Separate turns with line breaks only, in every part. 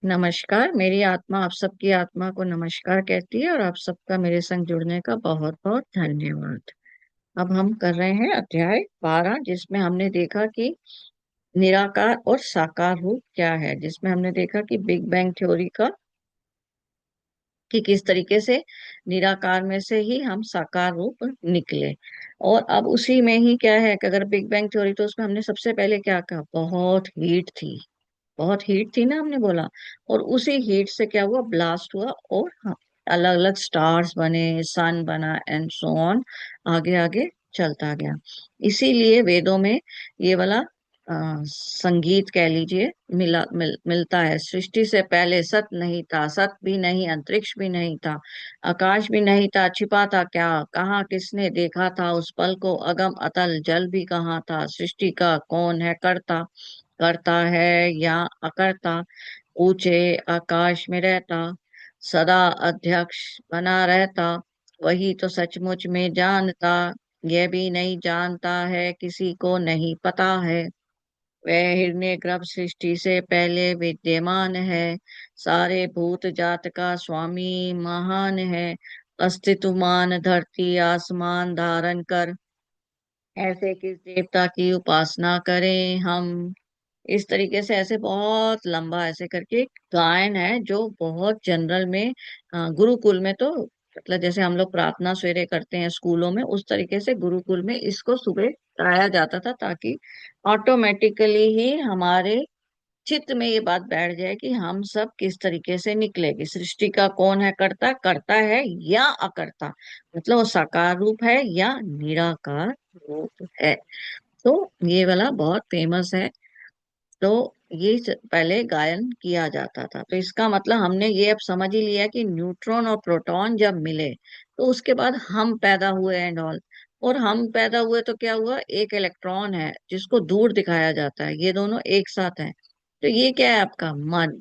नमस्कार। मेरी आत्मा आप सबकी आत्मा को नमस्कार कहती है और आप सबका मेरे संग जुड़ने का बहुत बहुत धन्यवाद। अब हम कर रहे हैं अध्याय 12, जिसमें हमने देखा कि निराकार और साकार रूप क्या है, जिसमें हमने देखा कि बिग बैंग थ्योरी का कि किस तरीके से निराकार में से ही हम साकार रूप निकले। और अब उसी में ही क्या है कि अगर बिग बैंग थ्योरी, तो उसमें हमने सबसे पहले क्या कहा, बहुत हीट थी। बहुत हीट थी ना, हमने बोला। और उसी हीट से क्या हुआ, ब्लास्ट हुआ और अलग अलग स्टार्स बने, सन बना एंड सो ऑन, आगे आगे चलता गया। इसीलिए वेदों में ये वाला संगीत कह लीजिए मिलता है। सृष्टि से पहले सत नहीं था, सत भी नहीं, अंतरिक्ष भी नहीं था, आकाश भी नहीं था, छिपा था क्या, कहाँ किसने देखा था उस पल को, अगम अतल जल भी कहाँ था, सृष्टि का कौन है करता, करता है या अकर्ता, ऊंचे आकाश में रहता, सदा अध्यक्ष बना रहता, वही तो सचमुच में जानता, यह भी नहीं जानता है, किसी को नहीं पता है। वह हिरण्यगर्भ सृष्टि से पहले विद्यमान है, सारे भूत जात का स्वामी महान है, अस्तित्वमान धरती आसमान धारण कर, ऐसे किस देवता की उपासना करें हम। इस तरीके से ऐसे बहुत लंबा ऐसे करके एक गायन है, जो बहुत जनरल में गुरुकुल में तो मतलब जैसे हम लोग प्रार्थना सवेरे करते हैं स्कूलों में, उस तरीके से गुरुकुल में इसको सुबह कराया जाता था, ताकि ऑटोमेटिकली ही हमारे चित्त में ये बात बैठ जाए कि हम सब किस तरीके से निकलेगी, सृष्टि का कौन है करता, करता है या अकर्ता, मतलब वो साकार रूप है या निराकार रूप है। तो ये वाला बहुत फेमस है। तो ये पहले गायन किया जाता था। तो इसका मतलब हमने ये अब समझ ही लिया कि न्यूट्रॉन और प्रोटॉन जब मिले, तो उसके बाद हम पैदा हुए एंड ऑल। और हम पैदा हुए तो क्या हुआ, एक इलेक्ट्रॉन है जिसको दूर दिखाया जाता है, ये दोनों एक साथ हैं। तो ये क्या है, आपका मन,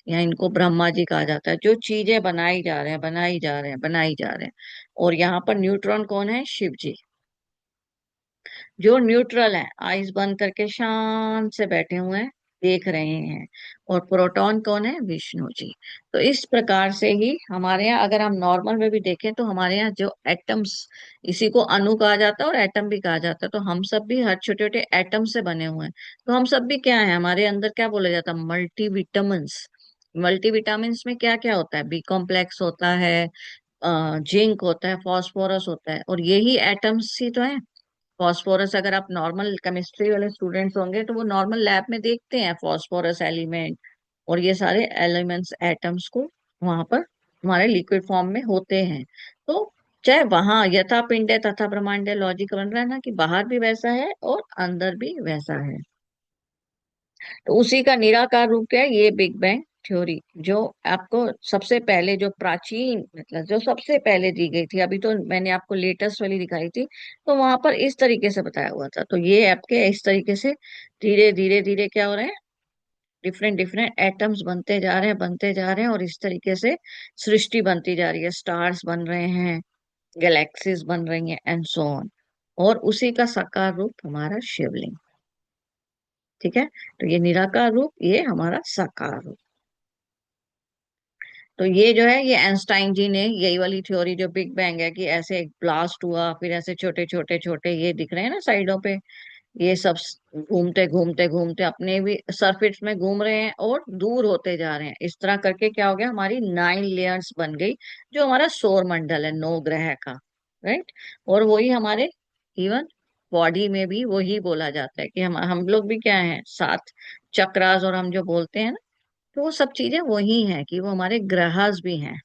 या इनको ब्रह्मा जी कहा जाता है, जो चीजें बनाई जा रहे हैं, बनाई जा रहे हैं, बनाई जा रहे हैं। और यहाँ पर न्यूट्रॉन कौन है, शिव जी, जो न्यूट्रल है, आइज बंद करके शांत से बैठे हुए हैं, देख रहे हैं। और प्रोटॉन कौन है, विष्णु जी। तो इस प्रकार से ही हमारे यहाँ, अगर हम नॉर्मल में भी देखें, तो हमारे यहाँ जो एटम्स, इसी को अणु कहा जाता है और एटम भी कहा जाता है। तो हम सब भी हर छोटे छोटे एटम से बने हुए हैं। तो हम सब भी क्या है, हमारे अंदर क्या बोला जाता है, मल्टीविटामिन्स। मल्टीविटामिन्स में क्या क्या होता है, बी कॉम्प्लेक्स होता है, जिंक होता है, फास्फोरस होता है, और यही एटम्स ही तो है। फॉस्फोरस, अगर आप नॉर्मल केमिस्ट्री वाले स्टूडेंट्स होंगे, तो वो नॉर्मल लैब में देखते हैं फॉस्फोरस एलिमेंट और ये सारे एलिमेंट्स एटम्स को, वहां पर हमारे लिक्विड फॉर्म में होते हैं। तो चाहे वहां यथा पिंडे तथा ब्रह्मांडे लॉजिक बन रहा है ना, कि बाहर भी वैसा है और अंदर भी वैसा है। तो उसी का निराकार रूप क्या है, ये बिग बैंग थ्योरी, जो आपको सबसे पहले, जो प्राचीन मतलब जो सबसे पहले दी गई थी, अभी तो मैंने आपको लेटेस्ट वाली दिखाई थी, तो वहां पर इस तरीके से बताया हुआ था। तो ये आपके इस तरीके से धीरे धीरे धीरे क्या हो रहे हैं, डिफरेंट डिफरेंट एटम्स बनते जा रहे हैं, बनते जा रहे हैं, और इस तरीके से सृष्टि बनती जा रही है, स्टार्स बन रहे हैं, गैलेक्सीज बन रही हैं एंड सो ऑन। और उसी का साकार रूप हमारा शिवलिंग। ठीक है। तो ये निराकार रूप, ये हमारा साकार रूप। तो ये जो है, ये आइंस्टाइन जी ने यही वाली थ्योरी, जो बिग बैंग है, कि ऐसे एक ब्लास्ट हुआ, फिर ऐसे छोटे छोटे छोटे ये दिख रहे हैं ना साइडों पे, ये सब घूमते घूमते घूमते अपने भी सरफेस में घूम रहे हैं और दूर होते जा रहे हैं। इस तरह करके क्या हो गया, हमारी 9 लेयर्स बन गई, जो हमारा सौर मंडल है, 9 ग्रह का। राइट। और वही हमारे इवन बॉडी में भी वही बोला जाता है कि हम लोग भी क्या है, 7 चक्रास, और हम जो बोलते हैं, तो वो सब चीजें वही हैं, कि वो हमारे ग्रहज भी हैं।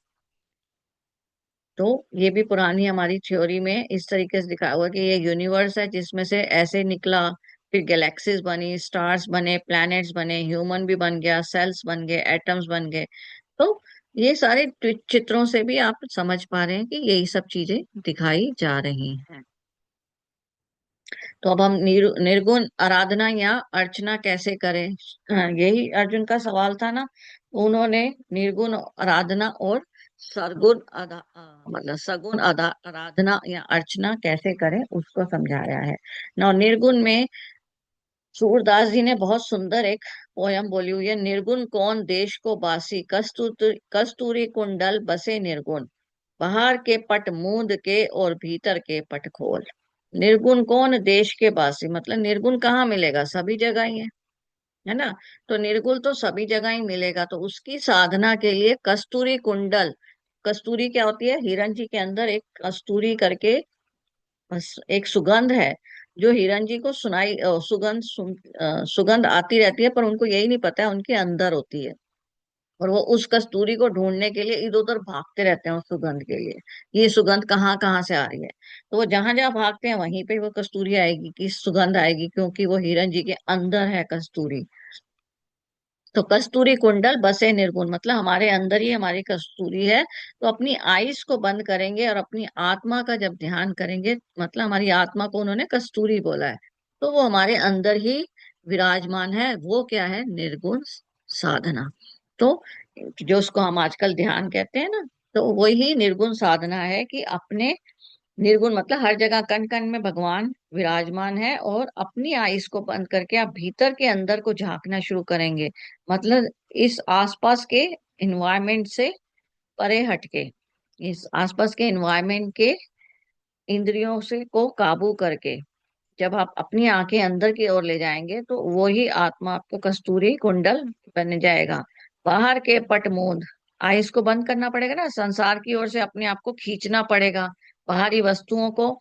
तो ये भी पुरानी हमारी थ्योरी में इस तरीके से दिखाया हुआ कि ये यूनिवर्स है, जिसमें से ऐसे निकला, फिर गैलेक्सीज बनी, स्टार्स बने, प्लैनेट्स बने, ह्यूमन भी बन गया, सेल्स बन गए, एटम्स बन गए। तो ये सारे चित्रों से भी आप समझ पा रहे हैं कि यही सब चीजें दिखाई जा रही हैं। तो अब हम निर्गुण आराधना या अर्चना कैसे करें, यही अर्जुन का सवाल था ना। उन्होंने निर्गुण आराधना और सरगुण मतलब सगुण आराधना या अर्चना कैसे करें, उसको समझाया है ना। निर्गुण में सूरदास जी ने बहुत सुंदर एक पोयम बोली हुई है। निर्गुण कौन देश को बासी, कस्तूरी कुंडल बसे निर्गुण, बाहर के पट मूंद के और भीतर के पट खोल। निर्गुण कौन देश के बासी, मतलब निर्गुण कहाँ मिलेगा, सभी जगह ही है ना। तो निर्गुण तो सभी जगह ही मिलेगा, तो उसकी साधना के लिए कस्तूरी कुंडल। कस्तूरी क्या होती है, हिरण जी के अंदर एक कस्तूरी करके एक सुगंध है, जो हिरण जी को सुगंध आती रहती है, पर उनको यही नहीं पता है उनके अंदर होती है। और वो उस कस्तूरी को ढूंढने के लिए इधर उधर भागते रहते हैं उस सुगंध के लिए, ये सुगंध कहाँ कहाँ से आ रही है। तो वो जहां जहां भागते हैं वहीं पे वो कस्तूरी आएगी, की सुगंध आएगी, क्योंकि वो हिरण जी के अंदर है कस्तूरी। तो कस्तूरी कुंडल बसे निर्गुण, मतलब हमारे अंदर ही हमारी कस्तूरी है। तो अपनी आइज को बंद करेंगे और अपनी आत्मा का जब ध्यान करेंगे, मतलब हमारी आत्मा को उन्होंने कस्तूरी बोला है, तो वो हमारे अंदर ही विराजमान है। वो क्या है, निर्गुण साधना। तो जो उसको हम आजकल ध्यान कहते हैं ना, तो वही निर्गुण साधना है कि अपने निर्गुण मतलब हर जगह कण कण में भगवान विराजमान है, और अपनी आइज को बंद करके आप भीतर के अंदर को झांकना शुरू करेंगे। मतलब इस आसपास के इन्वायरमेंट से परे हटके, इस आसपास के इन्वायरमेंट के इंद्रियों से को काबू करके जब आप अपनी आंखें अंदर की ओर ले जाएंगे, तो वो ही आत्मा आपको कस्तूरी कुंडल बन जाएगा। बाहर के पटमूंद, आइस को बंद करना पड़ेगा ना, संसार की ओर से अपने आप को खींचना पड़ेगा, बाहरी वस्तुओं को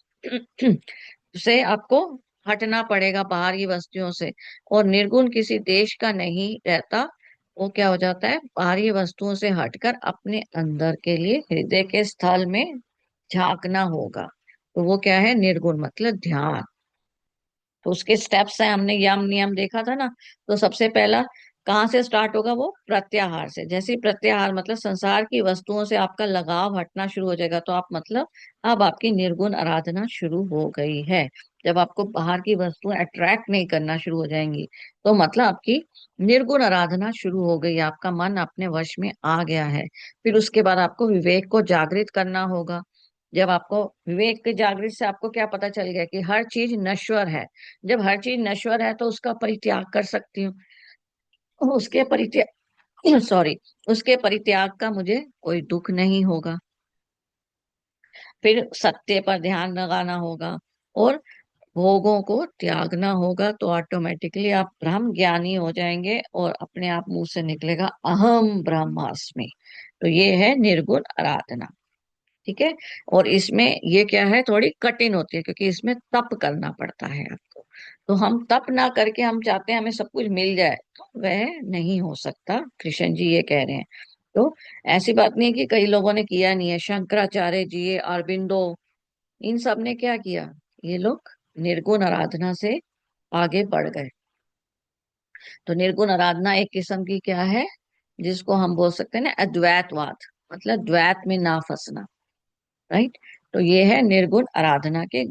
से आपको हटना पड़ेगा, बाहरी वस्तुओं से। और निर्गुण किसी देश का नहीं रहता, वो क्या हो जाता है, बाहरी वस्तुओं से हटकर अपने अंदर के लिए हृदय के स्थल में झांकना होगा। तो वो क्या है, निर्गुण मतलब ध्यान। तो उसके स्टेप्स हैं, हमने यम नियम देखा था ना। तो सबसे पहला कहाँ से स्टार्ट होगा, वो प्रत्याहार से। जैसे ही प्रत्याहार मतलब संसार की वस्तुओं से आपका लगाव हटना शुरू हो जाएगा, तो आप मतलब अब आपकी निर्गुण आराधना शुरू हो गई है। जब आपको बाहर की वस्तुएं अट्रैक्ट नहीं करना शुरू हो जाएंगी, तो मतलब आपकी निर्गुण आराधना शुरू हो गई, आपका मन अपने वश में आ गया है। फिर उसके बाद आपको विवेक को जागृत करना होगा। जब आपको विवेक के जागृत से आपको क्या पता चल गया कि हर चीज नश्वर है, जब हर चीज नश्वर है तो उसका परित्याग कर सकती हूँ। उसके परित्याग सॉरी, उसके परित्याग का मुझे कोई दुख नहीं होगा। फिर सत्य पर ध्यान लगाना होगा, और भोगों को त्यागना होगा, तो ऑटोमेटिकली आप ब्रह्म ज्ञानी हो जाएंगे, और अपने आप मुंह से निकलेगा अहम ब्रह्मास्मि। तो ये है निर्गुण आराधना। ठीक है। और इसमें ये क्या है, थोड़ी कठिन होती है, क्योंकि इसमें तप करना पड़ता है आपको। तो हम तप ना करके हम चाहते हैं हमें सब कुछ मिल जाए, तो वह नहीं हो सकता, कृष्ण जी ये कह रहे हैं। तो ऐसी बात नहीं है कि कई लोगों ने किया नहीं है, शंकराचार्य जी, अरविंदो, इन सब ने क्या किया, ये लोग निर्गुण आराधना से आगे बढ़ गए। तो निर्गुण आराधना एक किस्म की क्या है, जिसको हम बोल सकते हैं ना अद्वैतवाद, मतलब द्वैत में ना फंसना। राइट। तो ये है निर्गुण आराधना के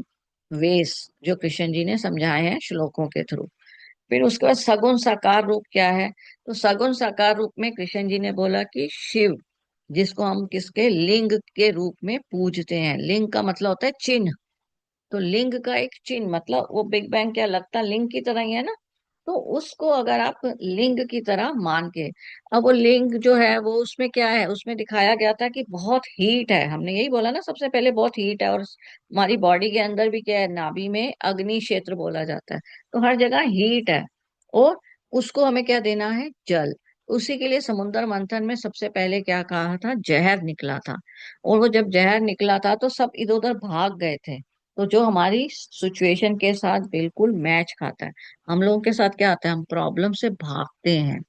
वेस, जो कृष्ण जी ने समझाए हैं श्लोकों के थ्रू। फिर उसके बाद सगुण साकार रूप क्या है, तो सगुण साकार रूप में कृष्ण जी ने बोला कि शिव, जिसको हम किसके लिंग के रूप में पूजते हैं। लिंग का मतलब होता है चिन्ह। तो लिंग का एक चिन्ह, मतलब वो बिग बैंग क्या लगता है लिंग की तरह ही है ना। तो उसको अगर आप लिंग की तरह मान के, अब वो लिंग जो है वो उसमें क्या है, उसमें दिखाया गया था कि बहुत हीट है, हमने यही बोला ना सबसे पहले, बहुत हीट है। और हमारी बॉडी के अंदर भी क्या है, नाभि में अग्नि क्षेत्र बोला जाता है, तो हर जगह हीट है। और उसको हमें क्या देना है, जल। उसी के लिए समुद्र मंथन में सबसे पहले क्या कहा था, जहर निकला था। और वो जब जहर निकला था तो सब इधर उधर भाग गए थे। तो जो हमारी सिचुएशन के साथ बिल्कुल मैच खाता है, हम लोगों के साथ क्या आता है, हम प्रॉब्लम से भागते हैं।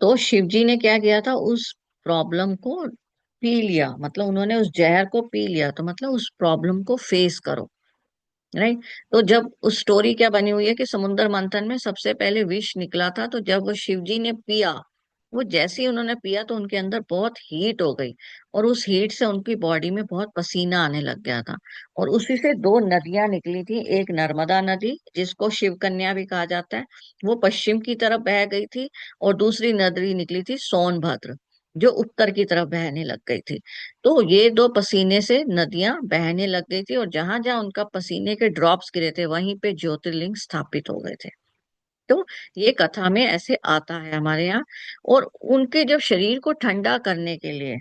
तो शिव जी ने क्या किया था, उस प्रॉब्लम को पी लिया, मतलब उन्होंने उस जहर को पी लिया, तो मतलब उस प्रॉब्लम को फेस करो। राइट। तो जब उस स्टोरी क्या बनी हुई है कि समुद्र मंथन में सबसे पहले विष निकला था, तो जब वो शिव जी ने पिया, वो जैसे ही उन्होंने पिया तो उनके अंदर बहुत हीट हो गई, और उस हीट से उनकी बॉडी में बहुत पसीना आने लग गया था। और उसी से दो नदियां निकली थी, एक नर्मदा नदी जिसको शिव कन्या भी कहा जाता है, वो पश्चिम की तरफ बह गई थी, और दूसरी नदी निकली थी सोनभद्र। जो उत्तर की तरफ बहने लग गई थी। तो ये दो पसीने से नदियां बहने लग गई थी, और जहां जहां उनका पसीने के ड्रॉप्स गिरे थे वहीं पे ज्योतिर्लिंग स्थापित हो गए थे। तो ये कथा में ऐसे आता है हमारे यहाँ। और उनके जब शरीर को ठंडा करने के लिए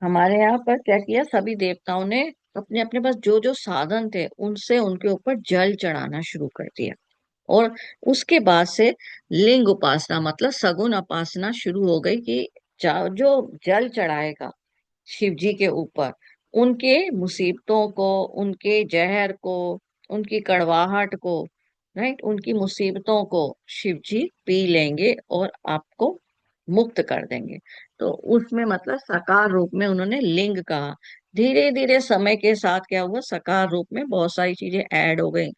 हमारे यहाँ पर क्या किया, सभी देवताओं ने अपने अपने पास जो जो साधन थे उनसे उनके ऊपर जल चढ़ाना शुरू कर दिया। और उसके बाद से लिंग उपासना मतलब सगुन उपासना शुरू हो गई कि जो जल चढ़ाएगा शिव जी के ऊपर, उनके मुसीबतों को, उनके जहर को, उनकी कड़वाहट को, राइट, उनकी मुसीबतों को शिव जी पी लेंगे और आपको मुक्त कर देंगे। तो उसमें मतलब साकार रूप में उन्होंने लिंग कहा। धीरे धीरे समय के साथ क्या हुआ, साकार रूप में बहुत सारी चीजें ऐड हो गई,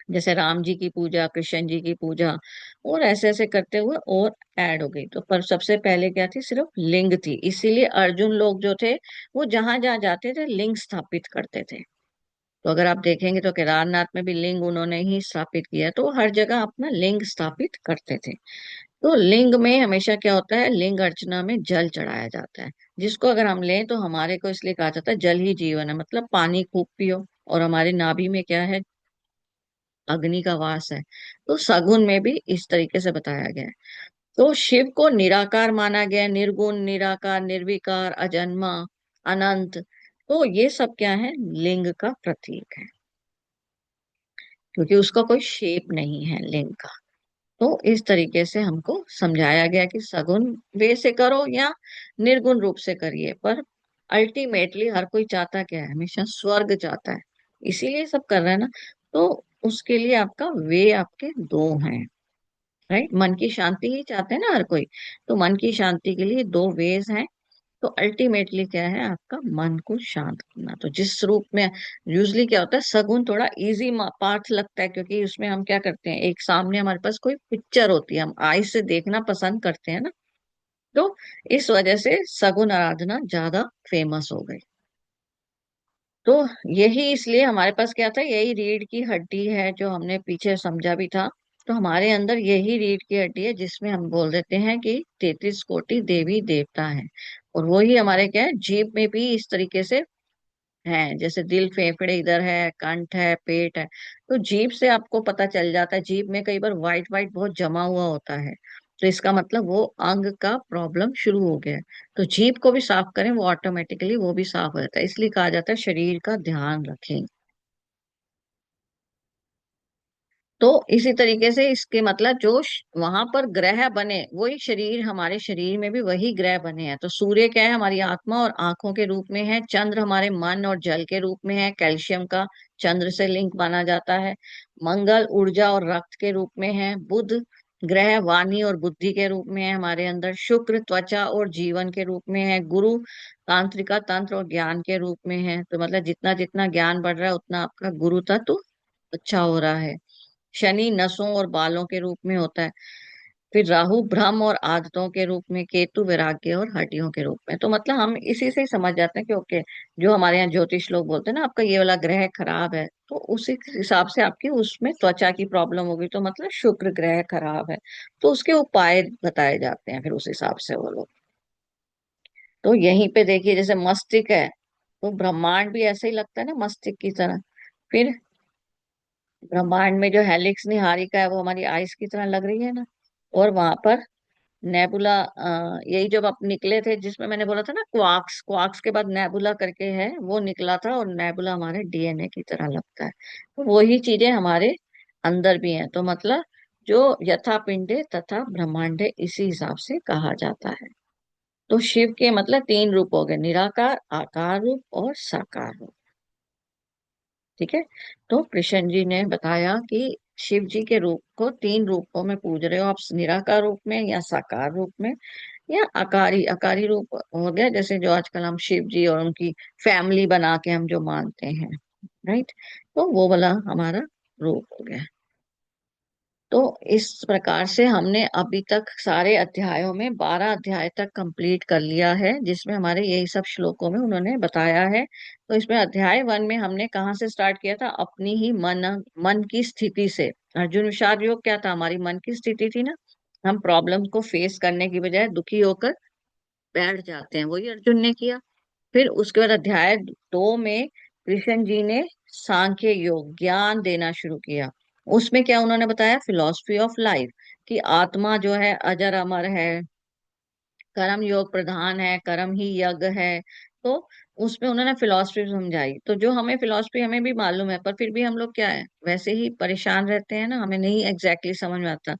जैसे राम जी की पूजा, कृष्ण जी की पूजा, और ऐसे ऐसे करते हुए और ऐड हो गई। तो पर सबसे पहले क्या थी, सिर्फ लिंग थी। इसीलिए अर्जुन लोग जो थे वो जहां जहां जाते थे लिंग स्थापित करते थे। तो अगर आप देखेंगे तो केदारनाथ में भी लिंग उन्होंने ही स्थापित किया, तो हर जगह अपना लिंग स्थापित करते थे। तो लिंग में हमेशा क्या होता है, लिंग अर्चना में जल चढ़ाया जाता है, जिसको अगर हम लें तो हमारे को इसलिए कहा जाता है जल ही जीवन है, मतलब पानी खूब पियो। और हमारे नाभि में क्या है, अग्नि का वास है। तो सगुन में भी इस तरीके से बताया गया है। तो शिव को निराकार माना गया है, निर्गुण, निराकार, निर्विकार, अजन्मा, अनंत। तो ये सब क्या है, लिंग का प्रतीक है, क्योंकि उसका कोई शेप नहीं है लिंग का। तो इस तरीके से हमको समझाया गया कि सगुन वे से करो या निर्गुण रूप से करिए, पर अल्टीमेटली हर कोई चाहता क्या है, हमेशा स्वर्ग चाहता है, इसीलिए सब कर रहा है ना। तो उसके लिए आपका वे आपके दो हैं, राइट, मन की शांति ही चाहते हैं ना हर कोई। तो मन की शांति के लिए दो वेज हैं। तो अल्टीमेटली क्या है, आपका मन को शांत करना। तो जिस रूप में यूजली क्या होता है, सगुन थोड़ा इजी पार्ट लगता है, क्योंकि उसमें हम क्या करते हैं, एक सामने हमारे पास कोई पिक्चर होती है, हम आई से देखना पसंद करते हैं ना। तो इस वजह से सगुन आराधना ज्यादा फेमस हो गई। तो यही इसलिए हमारे पास क्या था, यही रीढ़ की हड्डी है, जो हमने पीछे समझा भी था। तो हमारे अंदर यही रीढ़ की हड्डी है, जिसमें हम बोल देते हैं कि 33 कोटि देवी देवता है। और वही हमारे क्या है, जीभ में भी इस तरीके से है, जैसे दिल फेफड़े इधर है, कंठ है, पेट है। तो जीभ से आपको पता चल जाता है, जीभ में कई बार वाइट वाइट बहुत जमा हुआ होता है, तो इसका मतलब वो अंग का प्रॉब्लम शुरू हो गया है। तो जीभ को भी साफ करें, वो ऑटोमेटिकली वो भी साफ हो जाता है। इसलिए कहा जाता है शरीर का ध्यान रखें। तो इसी तरीके से इसके मतलब जो वहां पर ग्रह बने, वही शरीर, हमारे शरीर में भी वही ग्रह बने हैं। तो सूर्य क्या है, हमारी आत्मा और आंखों के रूप में है। चंद्र हमारे मन और जल के रूप में है, कैल्शियम का चंद्र से लिंक माना जाता है। मंगल ऊर्जा और रक्त के रूप में है। बुध ग्रह वाणी और बुद्धि के रूप में है हमारे अंदर। शुक्र त्वचा और जीवन के रूप में है। गुरु तांत्रिका, तंत्र और ज्ञान के रूप में है। तो मतलब जितना जितना ज्ञान बढ़ रहा है उतना आपका गुरु तत्व अच्छा हो रहा है। शनि नसों और बालों के रूप में होता है। फिर राहु भ्रम और आदतों के रूप में, केतु वैराग्य और हड्डियों के रूप में। तो मतलब हम इसी से ही समझ जाते हैं कि ओके, जो हमारे यहाँ ज्योतिष लोग बोलते हैं ना, आपका ये वाला ग्रह खराब है, तो उसी हिसाब से आपकी उसमें त्वचा की प्रॉब्लम होगी, तो मतलब शुक्र ग्रह खराब है। तो उसके उपाय बताए जाते हैं फिर उस हिसाब से वो लोग। तो यहीं पे देखिए, जैसे मस्तिष्क है, तो ब्रह्मांड भी ऐसे ही लगता है ना मस्तिष्क की तरह। फिर ब्रह्मांड में जो हेलिक्स निहारिका है वो हमारी आइस की तरह लग रही है ना। और वहां पर नेबुला, यही जब आप निकले थे, जिसमें मैंने बोला था ना क्वार्क्स, क्वार्क्स के बाद नेबुला करके है, वो निकला था। और नेबुला हमारे डीएनए की तरह लगता है। तो वही चीजें हमारे अंदर भी हैं। तो मतलब जो यथा पिंडे तथा ब्रह्मांडे, इसी हिसाब से कहा जाता है। तो शिव के मतलब तीन रूप हो गए, निराकार, आकार रूप और साकार रूप। ठीक है। तो कृष्ण जी ने बताया कि शिव जी के रूप को तीन रूपों में पूज रहे हो आप, निराकार रूप में या साकार रूप में या आकारी, आकारी रूप हो गया, जैसे जो आजकल हम शिव जी और उनकी फैमिली बना के हम जो मानते हैं, राइट। तो वो वाला हमारा रूप हो गया। तो इस प्रकार से हमने अभी तक सारे अध्यायों में 12 अध्याय तक कंप्लीट कर लिया है, जिसमें हमारे यही सब श्लोकों में उन्होंने बताया है। तो इसमें अध्याय 1 में हमने कहाँ से स्टार्ट किया था, अपनी ही मन मन की स्थिति से। अर्जुन विषाद योग क्या था, हमारी मन की स्थिति थी ना। हम प्रॉब्लम को फेस करने की बजाय दुखी होकर बैठ जाते हैं, वही अर्जुन ने किया। फिर उसके बाद अध्याय 2 में कृष्ण जी ने सांख्य योग ज्ञान देना शुरू किया। उसमें क्या उन्होंने बताया, फिलॉसफी ऑफ लाइफ, कि आत्मा जो है अजर अमर है, कर्म योग प्रधान है, कर्म ही यज्ञ है। तो उसमें उन्होंने फिलॉसफी समझाई। तो जो हमें फिलॉसफी हमें भी मालूम है, पर फिर भी हम लोग क्या है, वैसे ही परेशान रहते हैं ना, हमें नहीं एग्जैक्टली समझ में आता।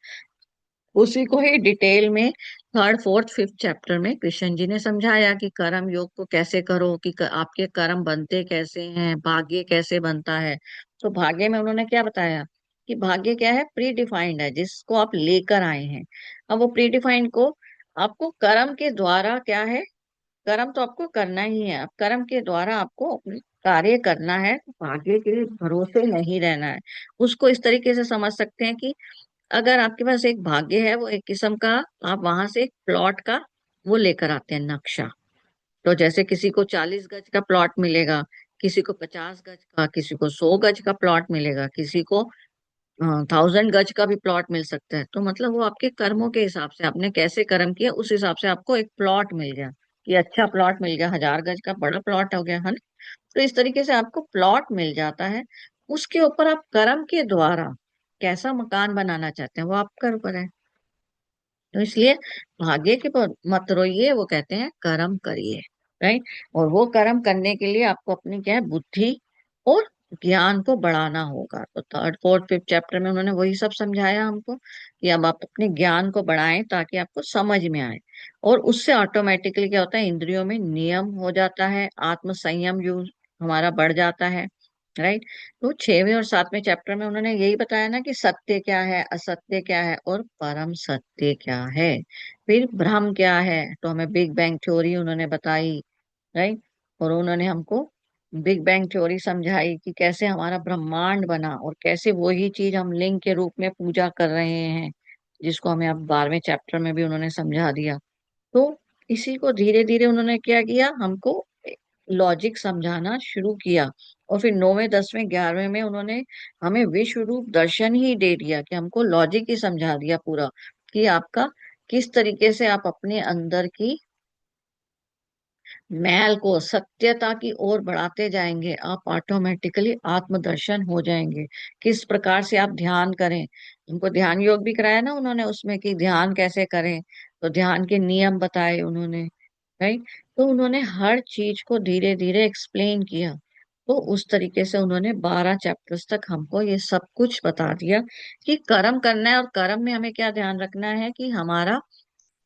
उसी को ही डिटेल में थर्ड फोर्थ फिफ्थ चैप्टर में कृष्ण जी ने समझाया कि कर्म योग को कैसे करो, कि आपके कर्म बनते कैसे हैं, भाग्य कैसे बनता है। तो भाग्य में उन्होंने क्या बताया, कि भाग्य क्या है, प्री डिफाइंड है, जिसको आप लेकर आए हैं। अब वो प्री डिफाइंड को आपको कर्म के द्वारा क्या है, कर्म तो आपको करना ही है। अब कर्म के द्वारा आपको अपने कार्य करना है, भाग्य के भरोसे नहीं रहना है। उसको इस तरीके से समझ सकते हैं कि अगर आपके पास एक भाग्य है, वो एक किस्म का, आप वहां से एक प्लॉट का वो लेकर आते हैं नक्शा। तो जैसे किसी को 40 गज का प्लॉट मिलेगा, किसी को 50 गज का, किसी को 100 गज का प्लॉट मिलेगा, किसी को 1000 गज का भी प्लॉट मिल सकता है। तो मतलब वो आपके कर्मों के हिसाब से, आपने कैसे कर्म किया उस हिसाब से आपको एक प्लॉट मिल गया, कि अच्छा प्लॉट मिल गया, 1000 गज का बड़ा प्लॉट हो गया, है ना। तो इस तरीके से आपको प्लॉट मिल जाता है। उसके ऊपर आप कर्म के द्वारा कैसा मकान बनाना चाहते हैं वो आपके ऊपर है। तो इसलिए भाग्य के पर मत रोइए, वो कहते हैं कर्म करिए। राइट। और वो कर्म करने के लिए आपको अपनी क्या है, बुद्धि और ज्ञान को बढ़ाना होगा। तो थर्ड फोर्थ फिफ्थ चैप्टर में उन्होंने वही सब समझाया हमको, कि अब आप अपने ज्ञान को बढ़ाएं ताकि आपको समझ में आए। और उससे ऑटोमेटिकली क्या होता है, इंद्रियों में नियम हो जाता है, आत्म संयम यूज हमारा बढ़ जाता है। राइट। तो 6वें और 7वें चैप्टर में उन्होंने यही बताया ना, कि सत्य क्या है, असत्य क्या है, और परम सत्य क्या है। फिर ब्रह्म क्या है, तो हमें बिग बैंग थ्योरी उन्होंने बताई। राइट। और उन्होंने हमको बिग बैंग थ्योरी समझाई कि कैसे हमारा ब्रह्मांड बना, और कैसे वही चीज हम लिंग के रूप में पूजा कर रहे हैं, जिसको हमें अब 12वें चैप्टर में भी उन्होंने समझा दिया। तो इसी को धीरे धीरे उन्होंने क्या किया, हमको लॉजिक समझाना शुरू किया। और फिर 9वें 10वें 11वें में उन्होंने हमें विश्व रूप दर्शन ही दे दिया, कि हमको लॉजिक ही समझा दिया पूरा, कि आपका किस तरीके से आप अपने अंदर की मैल को सत्यता की ओर बढ़ाते जाएंगे, आप ऑटोमेटिकली आत्मदर्शन हो जाएंगे। किस प्रकार से आप ध्यान करें, उनको ध्यान योग भी कराया ना उन्होंने उसमें, कि ध्यान कैसे करें। तो ध्यान के नियम बताए उन्होंने। राइट। तो उन्होंने हर चीज को धीरे धीरे एक्सप्लेन किया। तो उस तरीके से उन्होंने 12 चैप्टर्स तक हमको ये सब कुछ बता दिया, कि कर्म करना है, और कर्म में हमें क्या ध्यान रखना है, कि हमारा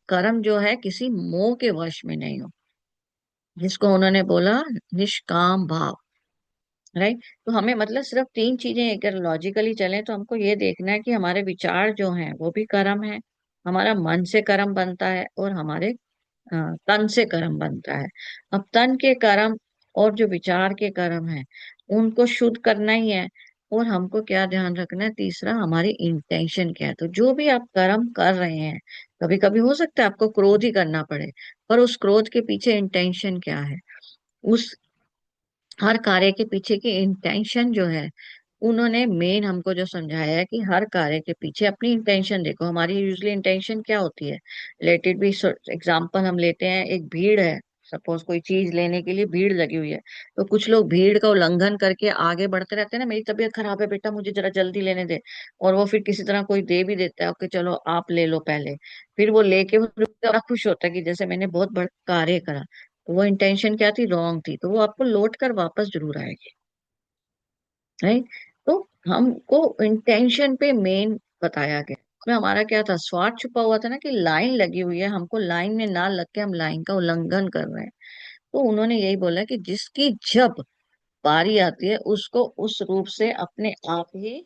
कर्म जो है किसी मोह के वश में नहीं हो, जिसको उन्होंने बोला निष्काम भाव। राइट। तो हमें मतलब सिर्फ 3 चीजें, अगर लॉजिकली चलें तो हमको ये देखना है कि हमारे विचार जो हैं वो भी कर्म है, हमारा मन से कर्म बनता है, और हमारे तन से कर्म बनता है। अब तन के कर्म और जो विचार के कर्म है, उनको शुद्ध करना ही है। और हमको क्या ध्यान रखना है, तीसरा हमारी इंटेंशन क्या है। तो जो भी आप कर्म कर रहे हैं, कभी कभी हो सकता है आपको क्रोध ही करना पड़े, पर उस क्रोध के पीछे इंटेंशन क्या है, उस हर कार्य के पीछे की इंटेंशन जो है, उन्होंने मेन हमको जो समझाया है, कि हर कार्य के पीछे अपनी इंटेंशन देखो। हमारी यूजली इंटेंशन क्या होती है, लेट इट बी, एग्जांपल हम लेते हैं, एक भीड़ है, सपोज कोई चीज लेने के लिए भीड़ लगी हुई है। तो कुछ लोग भीड़ का उल्लंघन करके आगे बढ़ते रहते हैं ना, मेरी तबीयत खराब है बेटा, मुझे जरा जल्दी लेने दे। और वो फिर किसी तरह कोई दे भी देता है, ओके चलो आप ले लो पहले। फिर वो लेके वो बड़ा खुश होता है कि जैसे मैंने बहुत बड़ा कार्य करा। तो वो इंटेंशन क्या थी, रॉन्ग थी, तो वो आपको लौट कर वापस जरूर आएगी। राइट। तो हमको इंटेंशन पे मेन बताया गया। उसमें हमारा क्या था, स्वार्थ छुपा हुआ था ना, कि लाइन लगी हुई है, हमको लाइन में ना लग के हम लाइन का उल्लंघन कर रहे हैं। तो उन्होंने यही बोला कि जिसकी जब बारी आती है, उसको उस रूप से अपने आप ही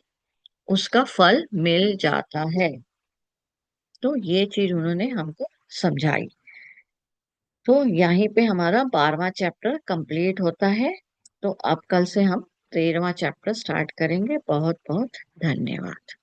उसका फल मिल जाता है। तो ये चीज उन्होंने हमको समझाई। तो यहीं पे हमारा 12वां चैप्टर कंप्लीट होता है। तो अब कल से हम 13वां चैप्टर स्टार्ट करेंगे। बहुत बहुत धन्यवाद।